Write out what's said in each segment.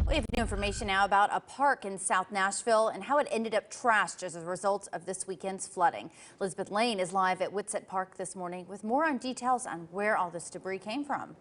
We have new information now about a park in South Nashville and how it ended up trashed as a result of this weekend's flooding. Elizabeth Lane is live at Whitsett Park this morning with more on details on where all this debris came from.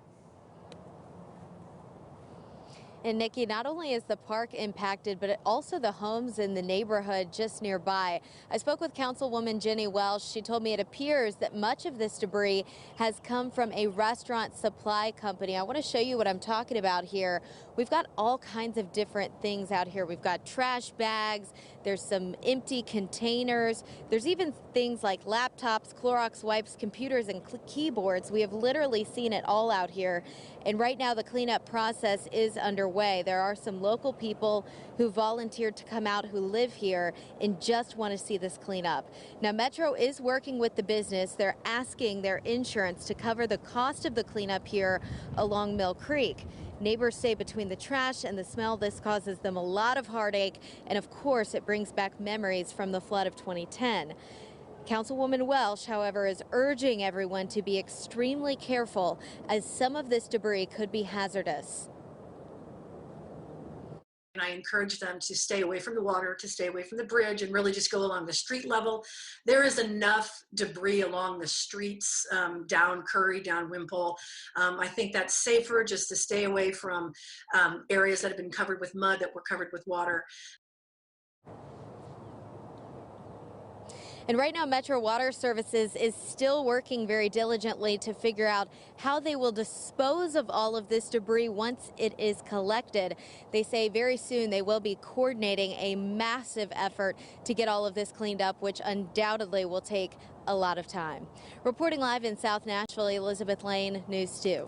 And Nikki, not only is the park impacted, but also the homes in the neighborhood just nearby. I spoke with Councilwoman Jenny Welsh. She told me it appears that much of this debris has come from a restaurant supply company. I want to show you what I'm talking about here. We've got all kinds of different things out here. We've got trash bags. There's some empty containers. There's even things like laptops, Clorox wipes, computers, and keyboards. We have literally seen it all out here. And right now the cleanup process is underway. There are some local people who volunteered to come out who live here and just want to see this cleanup. Now, Metro is working with the business. They're asking their insurance to cover the cost of the cleanup here along Mill Creek. Neighbors say between the trash and the smell, this causes them a lot of heartache. And of course, it brings back memories from the flood of 2010. Councilwoman Welsh, however, is urging everyone to be extremely careful as some of this debris could be hazardous. And I encourage them to stay away from the water, to stay away from the bridge, and really just go along the street level. There is enough debris along the streets, down Curry, down Wimpole. I think that's safer just to stay away from areas that have been covered with mud, that were covered with water. And right now, Metro Water Services is still working very diligently to figure out how they will dispose of all of this debris once it is collected. They say very soon they will be coordinating a massive effort to get all of this cleaned up, which undoubtedly will take a lot of time. Reporting live in South Nashville, Elizabeth Lane, News 2.